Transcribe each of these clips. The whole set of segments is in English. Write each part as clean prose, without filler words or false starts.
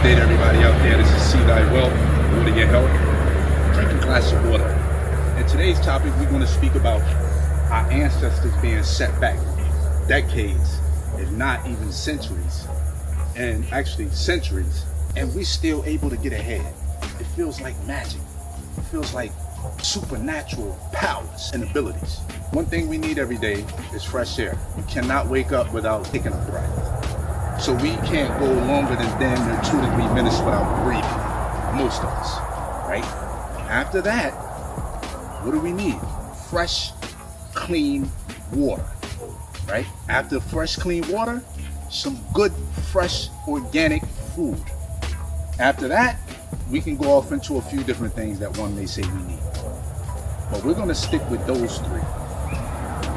Good day to everybody out there. This is See Thy Wealth, Water Your Health. Drink a glass of water. In today's topic, we're going to speak about our ancestors being set back decades, if not even centuries, and actually centuries, and we're still able to get ahead. It feels like magic. It feels like supernatural powers and abilities. One thing we need every day is fresh air. You cannot wake up without taking a breath. So we can't go longer than damn near 2 to 3 minutes without breathing. Most of us, right? After that, what do we need? Fresh, clean water, right? After fresh, clean water, some good, fresh, organic food. After that, we can go off into a few different things that one may say we need. But we're gonna stick with those three: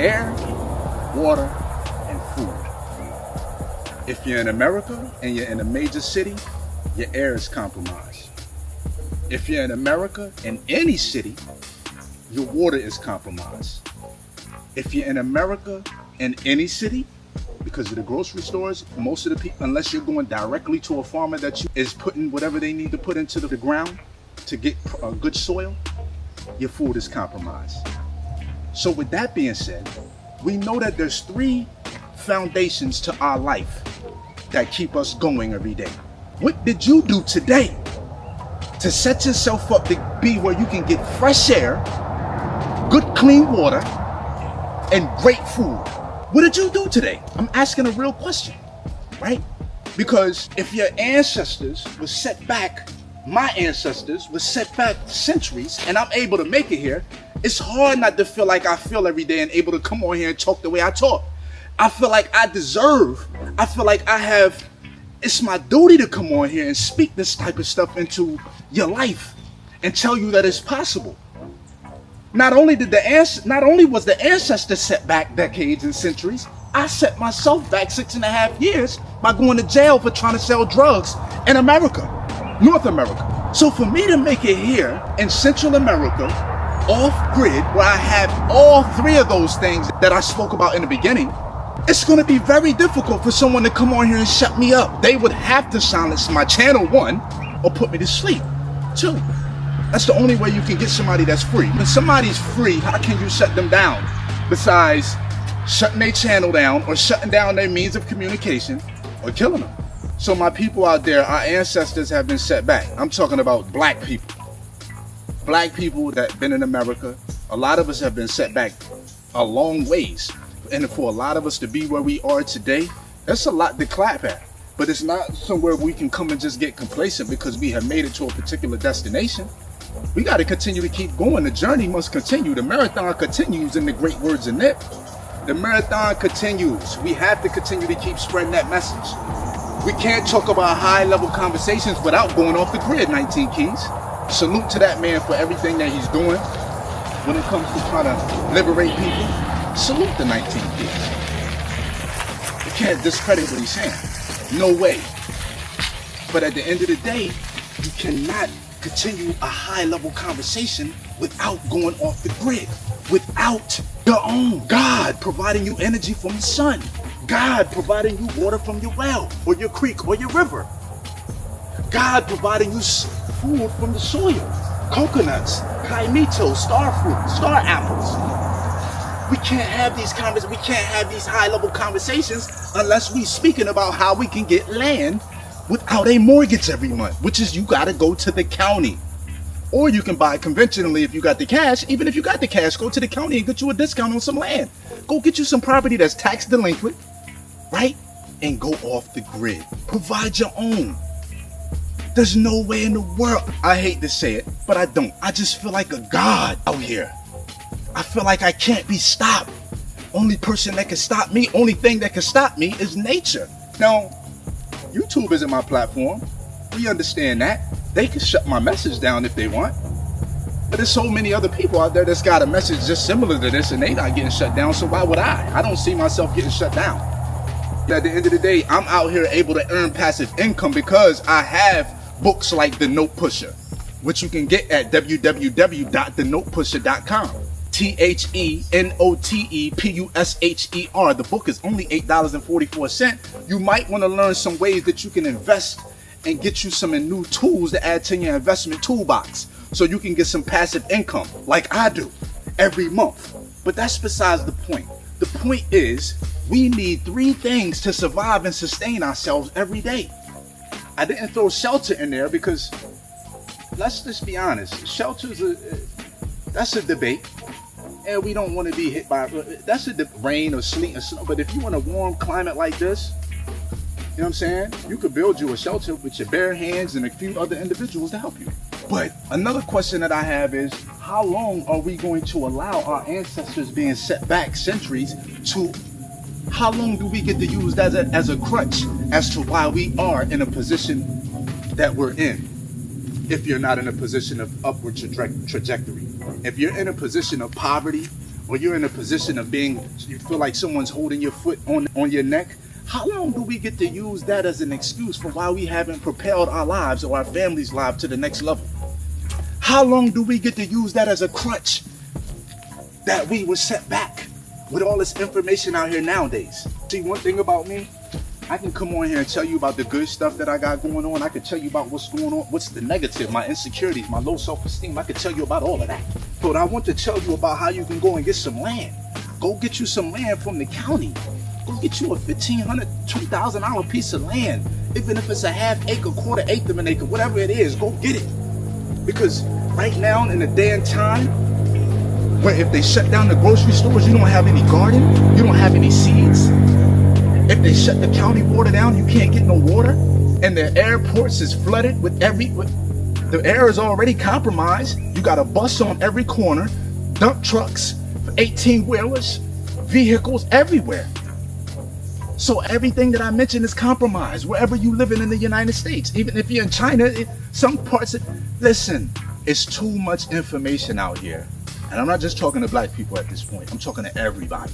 air, water, and food. If you're in America and you're in a major city, your air is compromised. If you're in America in any city, your water is compromised. If you're in America in any city, because of the grocery stores, most of the people, unless you're going directly to a farmer that is putting whatever they need to put into the ground to get good soil, your food is compromised. So with that being said, we know that there's 3 foundations to our life that keep us going every day. What did you do today to set yourself up to be where you can get fresh air, good clean water, and great food? What did you do today? I'm asking a real question, right? Because if your ancestors were set back, my ancestors were set back centuries, and I'm able to make it here, it's hard not to feel like I feel every day and able to come on here and talk the way I talk. I feel like I feel like it's my duty to come on here and speak this type of stuff into your life and tell you that it's possible. Not only was the ancestor set back decades and centuries, I set myself back 6.5 years by going to jail for trying to sell drugs in America, North America. So for me to make it here in Central America, off grid, where I have all 3 of those things that I spoke about in the beginning, it's going to be very difficult for someone to come on here and shut me up. They would have to silence my channel, 1, or put me to sleep, 2. That's the only way you can get somebody that's free. When somebody's free, how can you shut them down? Besides shutting their channel down or shutting down their means of communication or killing them. So my people out there, our ancestors have been set back. I'm talking about black people. Black people that have been in America, a lot of us have been set back a long ways. And for a lot of us to be where we are today, that's a lot to clap at. But it's not somewhere we can come and just get complacent because we have made it to a particular destination. We got to continue to keep going. The journey must continue. The marathon continues, in the great words of Nip. The marathon continues. We have to continue to keep spreading that message. We can't talk about high-level conversations without going off the grid, 19 Keys. Salute to that man for everything that he's doing when it comes to trying to liberate people. Salute the 19 Keys. You can't discredit what he's saying. No way. But at the end of the day, you cannot continue a high-level conversation without going off the grid, without your own God providing you energy from the sun, God providing you water from your well or your creek or your river, God providing you food from the soil, coconuts, kaimito, star fruit, star apples. We can't have these we can't have these high-level conversations unless we speaking about how we can get land without a mortgage every month, which is you got to go to the county. Or you can buy conventionally if you got the cash. Even if you got the cash, go to the county and get you a discount on some land. Go get you some property that's tax delinquent, right? And go off the grid. Provide your own. There's no way in the world, I hate to say it, but I don't. I just feel like a god out here. I feel like I can't be stopped. Only person that can stop me, only thing that can stop me is nature. Now, YouTube isn't my platform. We understand that. They can shut my message down if they want. But there's so many other people out there that's got a message just similar to this and they not getting shut down, so why would I? I don't see myself getting shut down. At the end of the day, I'm out here able to earn passive income because I have books like The Note Pusher, which you can get at www.thenotepusher.com. THENOTEPUSHER. The book is only $8.44. You might want to learn some ways that you can invest and get you some new tools to add to your investment toolbox so you can get some passive income like I do every month. But that's besides the point. The point is, we need 3 things to survive and sustain ourselves every day. I didn't throw shelter in there because, let's just be honest, shelter's that's a debate. And we don't want to be hit by, that's the rain or sleet or snow. But if you want a warm climate like this, you know what I'm saying? You could build you a shelter with your bare hands and a few other individuals to help you. But another question that I have is, how long are we going to allow our ancestors being set back centuries to, how long do we get to use that as a crutch as to why we are in a position that we're in? If you're not in a position of upward trajectory, if you're in a position of poverty, or you're in a position of being, you feel like someone's holding your foot on your neck, how long do we get to use that as an excuse for why we haven't propelled our lives or our family's lives to the next level? How long do we get to use that as a crutch that we were set back with all this information out here nowadays? See, one thing about me, I can come on here and tell you about the good stuff that I got going on. I can tell you about what's going on, what's the negative, my insecurities, my low self-esteem. I can tell you about all of that. But I want to tell you about how you can go and get some land. Go get you some land from the county. Go get you a $1,500, $2,000 piece of land. Even if it's a half acre, quarter acre, of an acre, whatever it is, go get it. Because right now in the day and time, where if they shut down the grocery stores, you don't have any garden, you don't have any seeds. If they shut the county water down, you can't get no water. And the airports is flooded with the air is already compromised. You got a bus on every corner, dump trucks, 18-wheelers, vehicles everywhere. So everything that I mentioned is compromised wherever you living in the United States. Even if you're in China, some parts listen, it's too much information out here. And I'm not just talking to black people at this point. I'm talking to everybody.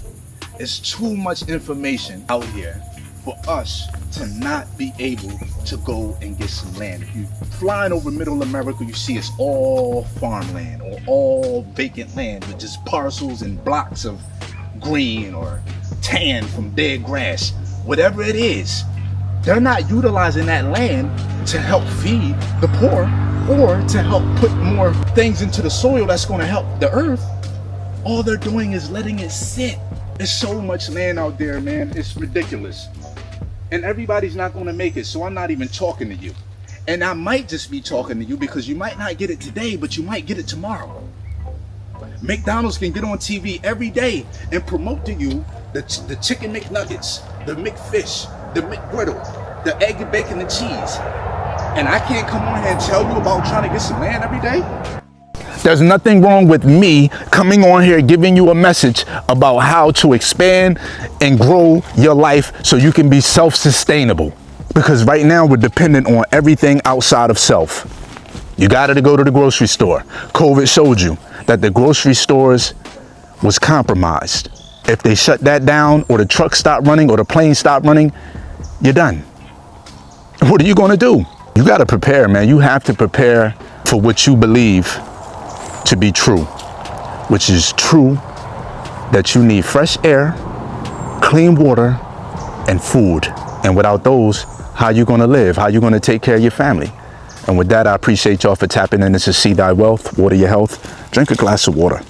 It's too much information out here for us to not be able to go and get some land. If you flying over middle America, you see it's all farmland or all vacant land with just parcels and blocks of green or tan from dead grass. Whatever it is, they're not utilizing that land to help feed the poor or to help put more things into the soil that's going to help the earth. All they're doing is letting it sit. There's so much land out there, man. It's ridiculous. And everybody's not going to make it, so I'm not even talking to you. And I might just be talking to you because you might not get it today, but you might get it tomorrow. McDonald's can get on TV every day and promote to you the chicken McNuggets, the McFish, the McGriddle, the egg and bacon and cheese. And I can't come on here and tell you about trying to get some land every day? There's nothing wrong with me coming on here giving you a message about how to expand and grow your life so you can be self-sustainable. Because right now we're dependent on everything outside of self. You got to go to the grocery store. COVID showed you that the grocery stores was compromised. If they shut that down or the truck stopped running or the plane stopped running, you're done. What are you going to do? You got to prepare, man. You have to prepare for what you believe to be true, which is true that you need fresh air, clean water, and food. And without those, how you going to live? How you going to take care of your family? And with that, I appreciate y'all for tapping in. This is See Thy Wealth, water your health. Drink a glass of water.